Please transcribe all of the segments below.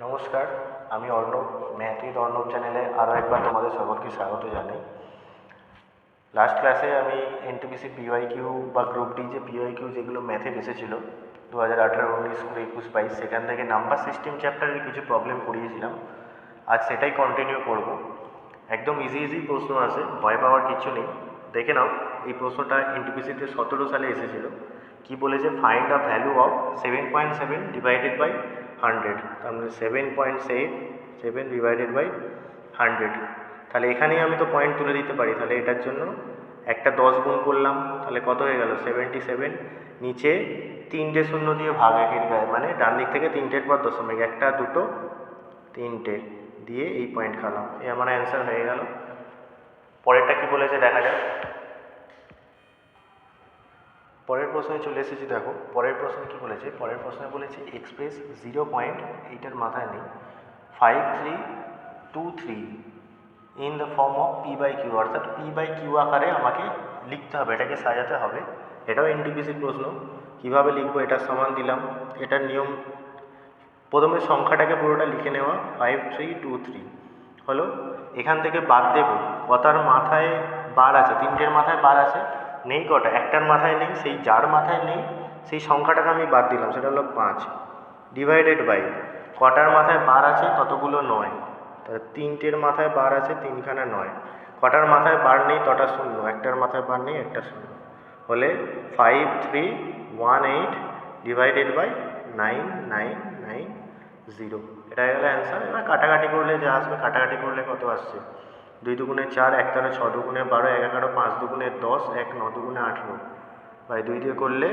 নমস্কার, আমি Arnab. Math with Arnab চ্যানেলে আরও একবার তোমাদের সকলকে স্বাগত জানাই। লাস্ট ক্লাসে আমি এনটিপিসি পিওয়াইকিউ বা গ্রুপ ডি যে পিওয়াইকিউ যেগুলো ম্যাথে এসেছিলো 2018, 19, 20, 21, 22, সেখান থেকে নাম্বার সিস্টেম চ্যাপ্টারের কিছু প্রবলেম করিয়েছিলাম। আজ সেটাই কন্টিনিউ করব। একদম ইজি প্রশ্ন আছে, ভয় পাওয়ার কিছু নেই। দেখে নাও, এই প্রশ্নটা এনটিপিসিতে 17 সালে এসেছিল। কি বলেছে? Find the value of 7.7 divided by 100। তার মানে 7.7 ডিভাইডেড বাই 100। তাহলে এখানেই আমি তো পয়েন্ট তুলে দিতে পারি। তাহলে এটার জন্য একটা 10 গুণ করলাম, তাহলে কত হয়ে গেল? 77। নিচে 3টে শূন্য দিয়ে ভাগ একের গায়ে, মানে ডান দিক থেকে 3টের পর দশমিক, 1, 2, 3টে দিয়ে এই পয়েন্ট খালাম। এই আমার অ্যান্সার হয়ে গেল। পরেরটা কি বলেছে দেখা যাক। পরের প্রশ্নে চলে এসেছি। দেখো পরের প্রশ্নে কি বলেছে। পরের প্রশ্নে বলেছে এক্সপ্রেস 0.8-এর মাথায় নেই 5323 in the form of P by Q, অর্থাৎ পি বাই কিউ আকারে আমাকে লিখতে হবে, এটাকে সাজাতে হবে। এটাও এনটিপিসির প্রশ্ন। কিভাবে লিখবো? এটার সমান দিলাম। এটার নিয়ম, প্রথমে সংখ্যাটাকে পুরোটা লিখে নেওয়া, 5323 হলো। এখান থেকে বাদ দেব, কটার মাথায় বার আছে? 3টের মাথায় বার আছে, নেই কটা? একটার মাথায় নেই। সেই যার মাথায় নেই সেই সংখ্যাটাকে আমি বাদ দিলাম, সেটা হলো 5, ডিভাইডেড বাই কটার মাথায় বার আছে? কতগুলো? 9। তাহলে 3টের মাথায় বার আছে, 3খানা 9। কটার মাথায় বার নেই? তটা শূন্য। একটার মাথায় বার নেই, একটা শূন্য। হলে 5318 ডিভাইডেড বাই 9990। এটা হয়ে গেল অ্যান্সার। এবার কাটাকাটি করলে যা আসবে, কাটাকাটি করলে কত আসছে? 2 দুগুণে 4, 1 তাহলে 6 দুগুণে 12, 1 11, 5 দুগুণে 10, 1 9 দুগুণে 18, বাই 2 দিয়ে করলে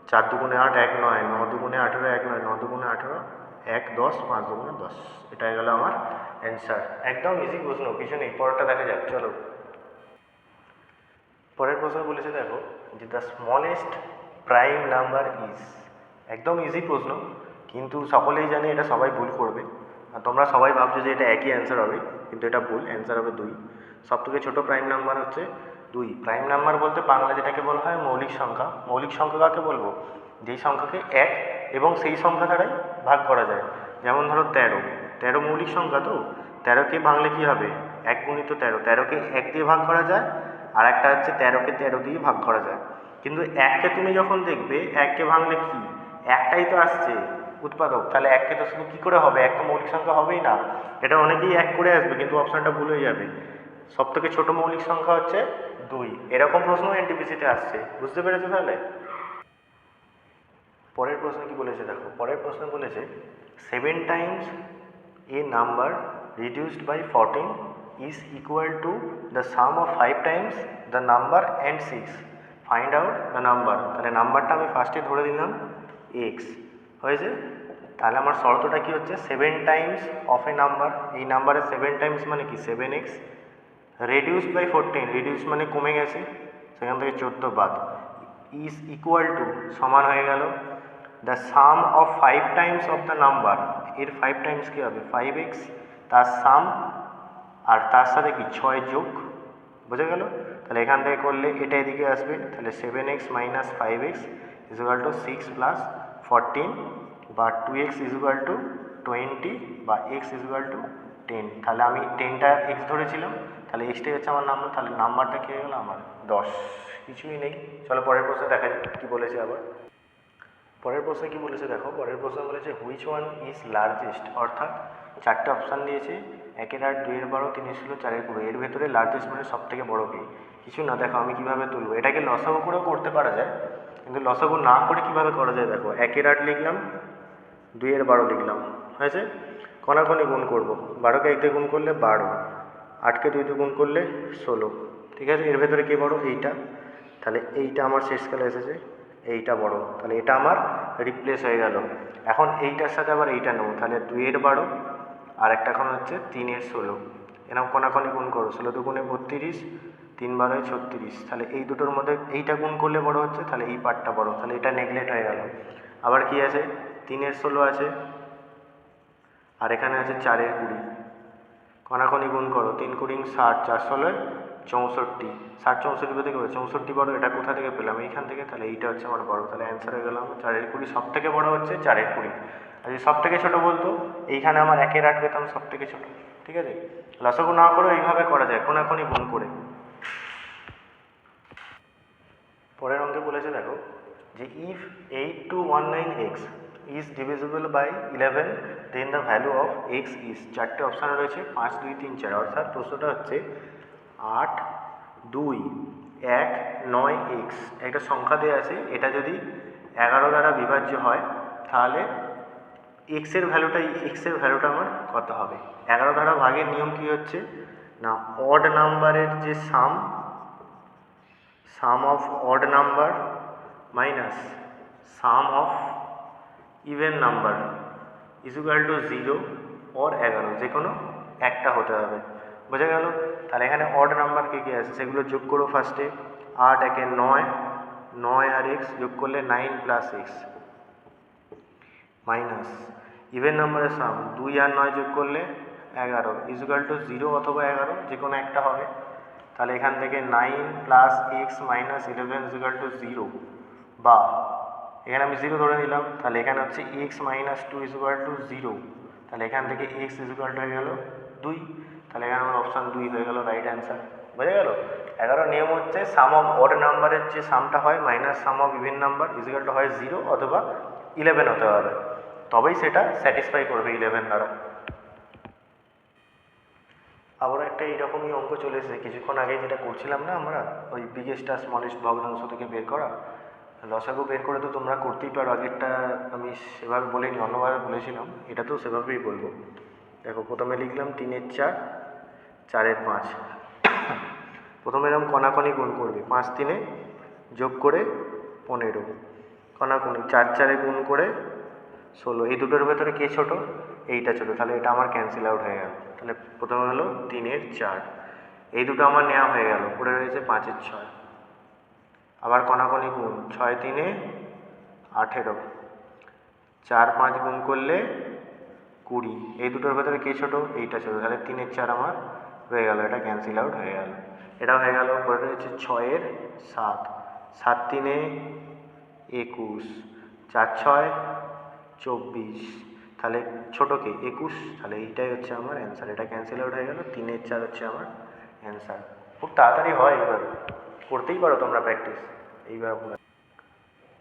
4 দুগুণে 8, 1 9, 9 দুগুণে 18, 1 9, 9 দুগুণে 18, 1 10, 5 দুগুণে 10। এটা হয়ে গেল আমার অ্যান্সার। একদম ইজি প্রশ্ন, কিছু নেই। পরেরটা দেখা যাক, চলো। পরের প্রশ্ন বলেছে, দেখো যে the smallest prime number is. একদম ইজি প্রশ্ন, কিন্তু সকলেই জানে এটা সবাই ভুল করবে। আর তোমরা সবাই ভাবছো যে এটা একই অ্যান্সার হবে, কিন্তু এটা ভুল। অ্যান্সার হবে 2। সবথেকে ছোটো প্রাইম নাম্বার হচ্ছে 2। প্রাইম নাম্বার বলতে বাংলা যেটাকে বলা হয় মৌলিক সংখ্যা। মৌলিক সংখ্যা কাকে বলবো? যেই সংখ্যাকে 1 এবং সেই সংখ্যা দ্বারাই ভাগ করা যায়। যেমন ধরো 13, 13 মৌলিক সংখ্যা। তো 13কে ভাঙলে কী হবে? 1 গুণিত 13, 13কে 1 দিয়ে ভাগ করা যায়। আর একটা হচ্ছে 13কে 13 দিয়ে ভাগ করা যায়। কিন্তু 1কে তুমি যখন দেখবে, 1কে ভাঙলে কি একটাই তো আসছে উৎপাদক, তাহলে 1কে তো শুধু কী করে হবে? 1 তো মৌলিক সংখ্যা হবেই না। এটা অনেকেই 1 করে আসবে, কিন্তু অপশানটা ভুল হয়ে যাবে। সবথেকে ছোট মৌলিক সংখ্যা হচ্ছে 2। এরকম প্রশ্ন এনটিপিসিতে আসছে, বুঝতে পেরেছো তাহলে? পরের প্রশ্নে কি বলেছে দেখো। পরের প্রশ্নে বলেছে 7 times a number reduced by 14 is equal to the sum of 5 times the number and 6. Find out the number. তাহলে নাম্বারটা আমি ফার্স্টে ধরে দিলাম x হয়েছে। তাহলে আমার শর্তটা কি হচ্ছে? 7 টাইমস অফ এ নাম্বার। এই নাম্বারের 7 টাইমস মানে কি? 7x রিডিউসড বাই 14, রিডিউস মানে কমে গেছে, সেখান থেকে 14 বাদ, ইজ ইকুয়াল টু সমান হয়ে গেল the some of 5 Times of the number. এর 5 টাইমস কী হবে? 5x, তার সাম, আর তার সাথে কি 6 যোগ। বোঝা গেল? তাহলে এখান থেকে করলে এটা এদিকে আসবে, তাহলে 7x minus 5x is equal two 6 plus 14, বা 2x ইজ ইকুয়াল টু 20, বা x ইজ ইকুয়াল টু 10। তাহলে আমি 10টা x ধরেছিলাম, তাহলে এক্সটাই হচ্ছে আমার নাম্বার। তাহলে নাম্বারটা কী হয়ে গেল আমার? 10। কিছুই নেই। চলো পরের প্রশ্নে দেখা যাক কী বলেছে আবার। পরের প্রশ্নে কি বলেছে দেখো। পরের প্রশ্নে বলেছে হুইচ ওয়ান ইজ লার্জেস্ট, অর্থাৎ 4টে অপশান দিয়েছে, 1 8, 2 12, 3 16, 4 20। এর ভেতরে লার্জেস্ট মানে সব থেকে বড় কি? কিছু না। দেখো আমি কীভাবে তুলবো, এটাকে লসাগু করেও করতে পারা যায়, কিন্তু লসাগু না করে কীভাবে করা যায় দেখো। 1 8 লিখলাম, 2 12 লিখলাম, হয়েছে। কণাকণি গুণ করবো, 12কে 1 দিয়ে গুণ করলে 12, 8কে 2 দিয়ে গুণ করলে 16। ঠিক আছে, এর ভেতরে কে বড়? এইটা। তাহলে এইটা আমার শেষকালে এসেছে, এইটা বড়, তাহলে এটা আমার রিপ্লেস হয়ে গেল। এখন এইটার সাথে আবার এইটা নেব, তাহলে 2 12, আর একটা এখন হচ্ছে 3 16। এরকম কোনাকোনি গুণ করো, 16 দুগুণে 32, 3 12 36। তাহলে এই দুটোর মধ্যে এইটা গুণ করলে বড় হচ্ছে, তাহলে এই পার্টটা বড়, তাহলে এটা নেগলেক্ট হয়ে গেল। আবার কি আছে? 3 16 আছে, আর এখানে আছে 4 20। কণাকণি গুণ করো, 3 20 60, 4 16 64। 60 64 পেতে গেলে 64 বড়, এটা কোথা থেকে পেলাম? এইখান থেকে। তাহলে এইটা হচ্ছে আমার বড়, তাহলে অ্যান্সার হয়ে গেলাম 4 20। সব থেকে বড় হচ্ছে 4 20। আর যদি সব থেকে ছোটো বলতো এইখানে আমার 1-8 পেতাম সব থেকে ছোটো। ঠিক আছে, লসাগু না করেও এইভাবে করা যায়, কোনাকুনি গুণ করে। পরের অঙ্কে বলেছে দেখো যে if 8219x is divisible by 11 then the value of x is, চারটে অপশান রয়েছে 5, 2, 3, 4। অর্থাৎ প্রশ্নটা হচ্ছে 8, 2, 1, 9x একটা সংখ্যা দেওয়া আছে, এটা যদি 11 দ্বারা বিভাজ্য হয় তাহলে এক্সের ভ্যালুটা আমার কত হবে। 11 দ্বারা ভাগের নিয়ম কি হচ্ছে না, অড নাম্বারের যে sum of odd number minus sum of even number is equal to 0 or 11, যে কোনো একটা হতে হবে। বোঝা গেল? তাহলে এখানে অড নাম্বার কী আছে সেগুলো যোগ করো ফার্স্টে। 8 একে 9, 9 আর x যোগ করলে 9 প্লাস এক্স মাইনাস ইভেন নাম্বারের সাম 2 আর 9 যোগ করলে 11 ইজ ইকুয়াল টু 0 অথবা 11, যে কোনো একটা হবে। তাহলে এখান থেকে 9 plus x minus 11 is equal to 0, বা এখানে আমি 0 ধরে নিলাম, তাহলে এখানে হচ্ছে x minus 2 is equal to 0, তাহলে এখান থেকে এক্স ইজ ইকুয়াল টু হয়ে গেল 2, তাহলে এখানে আমার অপশান 2 হয়ে গেল রাইট অ্যান্সার। বোঝা গেল? 11 নিয়ম হচ্ছে সাম অফ অড নাম্বারের যে সামটা হয় minus sum of even number is equal two হয় 0 অথবা 11 হতে হবে, তবেই সেটা স্যাটিসফাই করবে 11 দ্বারা। আবার একটা এইরকমই অঙ্ক চলে এসেছে কিছুক্ষণ আগে, যেটা করছিলাম না আমরা, ওই বিগেস্ট আর স্মলেস্ট ভগ্নাংশ থেকে বের করা। লসাগু বের করে তো তোমরা করতেই পারো, আগেরটা আমি সেভাবে বলিনি, অন্যভাবে বলেছিলাম, এটা তো সেভাবেই বলবো। দেখো প্রথমে লিখলাম 3-এর 4, 4-এর 5। প্রথমে এরকম কণাকণি গুণ করবে, 5-3 যোগ করে 15, কণাকণি 4-4 গুণ করে 16। এই দুটোর ভেতরে কে ছোটো? এইটা ছোটো, তাহলে এটা আমার ক্যান্সেল আউট হয়ে গেল। তাহলে প্রথমে হলো 3-এর 4, এই দুটো আমার নেওয়া হয়ে গেল, পড়ে রয়েছে 5-এর 6। আবার কণাকণি গুণ 6-3 18, 4-5 গুণ করলে 20। এই দুটোর ভেতরে কে ছোটো? এইটা ছোটো, তাহলে 3-এর 4 আমার হয়ে গেল, এটা ক্যান্সেল আউট হয়ে গেল। এটা হয়ে গেল। পরে রয়েছে 6-এর 7, 7-3 21, 4-6 24, তাহলে ছোটো কে 21, তাহলে এইটাই হচ্ছে আমার অ্যান্সার, এটা ক্যান্সেল আউট হয়ে গেল। 3-এর 4 হচ্ছে আমার অ্যান্সার। খুব তাড়াতাড়ি হয়, এবার করতেই পারো তোমরা প্র্যাকটিস এইবার।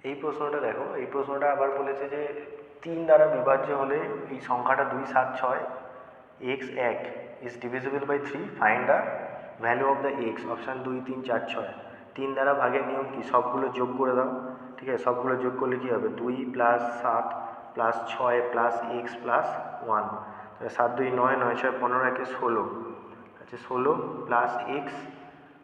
এই প্রশ্নটা দেখো, এই প্রশ্নটা আবার বলেছে যে 3 দ্বারা বিভাজ্য হলে এই সংখ্যাটা 2, 7, 6 x 1 is divisible by 3, find the value of the x. Option 2, 3, 4, 6। 3 দ্বারা ভাগের নিয়ম কি, সবগুলো যোগ করে দাও। ঠিক আছে, সবগুলো যোগ করলে কী হবে, 2 plus 7 plus 6 plus x plus 1, তাহলে 7 2 9, 9 6 15, একে 16, আচ্ছা 16 প্লাস এক্স।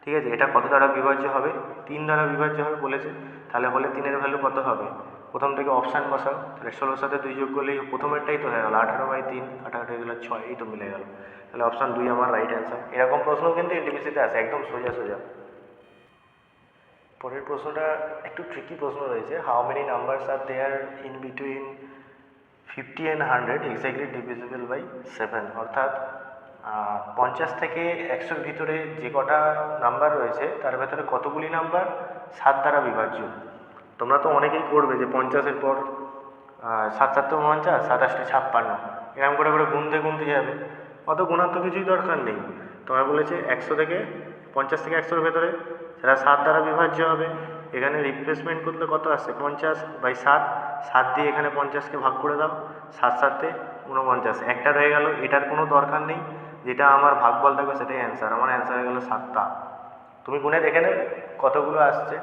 ঠিক আছে, এটা কত দ্বারা বিভাজ্য হবে? 3 দ্বারা বিভাজ্য হবে বলেছে, তাহলে 3-এর ভ্যালু কত হবে? প্রথম থেকে অপশান বসাও, তাহলে 16-র সাথে 2 যোগ করলেই প্রথমেরটাই তো হয়ে গেল, 18/3, 18 হয়ে গেল 6, এই তো মিলে গেল। তাহলে অপশান 2 আমার রাইট অ্যান্সার। এরকম প্রশ্ন কিন্তু এনটিপিসিতে আসে, একদম সোজা সোজা। পরের প্রশ্নটা একটু ট্রিকি প্রশ্ন রয়েছে, how many numbers are there in between 50 and 100 exactly divisible by 7। অর্থাৎ 50 থেকে 100-র ভিতরে যে কটা নাম্বার রয়েছে তার ভেতরে কতগুলি নাম্বার 7 দ্বারা বিভাজ্য। তোমরা তো অনেকেই করবে যে 50-এর পর 7 7 49, 27 56, এরকম করে করে গুনতে গুনতে যাবে, অত গোনার তো কিছুই দরকার নেই। তোমায় বলেছে 100 থেকে 50 থেকে 100-র ভেতরে সেটা 7 দ্বারা বিভাজ্য হবে। এখানে রিপ্লেসমেন্ট করলে কত আসছে, 50/7, 7 দিয়ে এখানে 50-কে ভাগ করে দাও, 7 7 49, একটা রয়ে গেল, এটার কোনো দরকার নেই, যেটা আমার ভাগফল থাকবে সেটাই অ্যান্সার। আমার অ্যান্সার হয়ে গেলো 7টা। তুমি গুনে দেখে নেবে কতগুলো আসছে,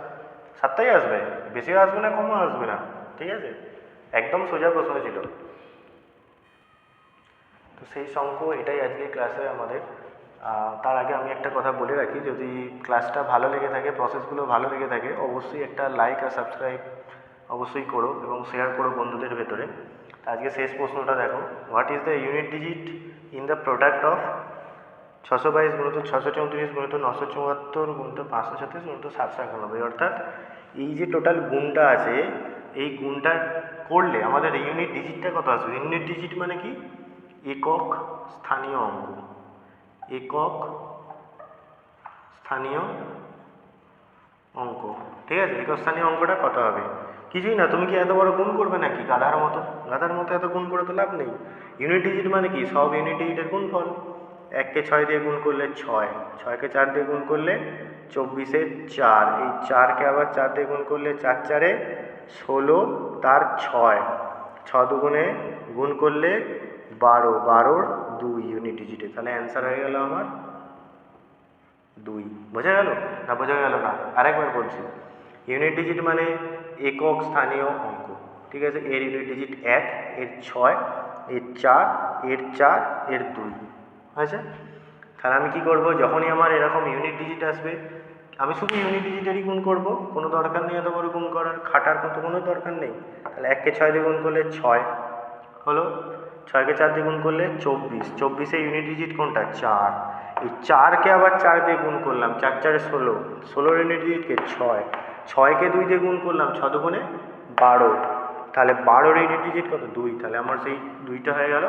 7টাই আসবে, বেশিও আসবে না কমও আসবে না। ঠিক আছে, একদম সোজা প্রশ্ন ছিল। তো সেই সংখ্য এটাই আজকে ক্লাসে আমাদের। তার আগে আমি একটা কথা বলে রাখি, যদি ক্লাসটা ভালো লেগে থাকে, প্রসেসগুলো ভালো লেগে থাকে, অবশ্যই একটা লাইক আর সাবস্ক্রাইব অবশ্যই করো এবং শেয়ার করো বন্ধুদের ভেতরে। আজকে শেষ প্রশ্নটা দেখো, what is the unit digit in the product of 622 গুণিত 634 গুণিত 974 গুণিত 536 গুণিত 791। অর্থাৎ এই যে টোটাল গুণটা আছে, এই গুণটা করলে আমাদের ইউনিট ডিজিটটা কত আসবে? ইউনিট ডিজিট মানে কি, একক স্থানীয় অঙ্ক, একক স্থানীয় অঙ্ক। ঠিক আছে, একক স্থানীয় অঙ্কটা কত হবে? কিছুই না, তুমি কি এত বড় গুণ করবে নাকি গাধার মতো? গাধার মতো এত গুণ করে তো লাভ নেই। ইউনিট ডিজিট মানে কি? সব ইউনিট ডিজিটের গুণফল। 1কে 6 দিয়ে গুণ করলে 6, 6কে 4 দিয়ে গুণ করলে 24-এর 4, এই 4কে আবার 4 দিয়ে গুণ করলে 4 4-এ 16 তার 6, 6 দুগুণে গুণ করলে 12, 12-র 2 ইউনিট ডিজিটে। তাহলে অ্যান্সার হয়ে গেল আমার 2। বোঝা গেল না? বোঝা গেল না? আরেকবার বলছি, ইউনিট ডিজিট মানে একক স্থানীয় অঙ্ক, ঠিক আছে? এর ইউনিট ডিজিট 1, এর 6, এর 4, এর 4, এর 2, হয়েছে? তাহলে আমি কি করব, যখনই আমার এরকম ইউনিট ডিজিট আসবে আমি শুধু ইউনিট ডিজিটেরই গুণ করব, কোনো দরকার নেই এত বড় গুণ করার, খাটার মতো কোনো দরকার নেই। তাহলে 1কে 6 দিয়ে গুণ করলে 6 হলো, 6কে 4 দিয়ে গুণ করলে 24, 24-এ ইউনিট ডিজিট কোনটা? 4, এই 4কে আবার 4 দিয়ে গুণ করলাম, 4 4-এ 16, 16-র ইউনিট ডিজিটকে 6, 6কে 2 দিয়ে গুণ করলাম, 6 দুগুণে 12, তাহলে 12-র ইউনিট ডিজিট কত? 2, তাহলে আমার সেই 2টা হয়ে গেল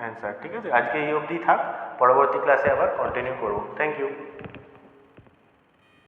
অ্যান্সার। ঠিক আছে, আজকে এই অবধি থাক, পরবর্তী ক্লাসে আবার কন্টিনিউ করব। Thank you.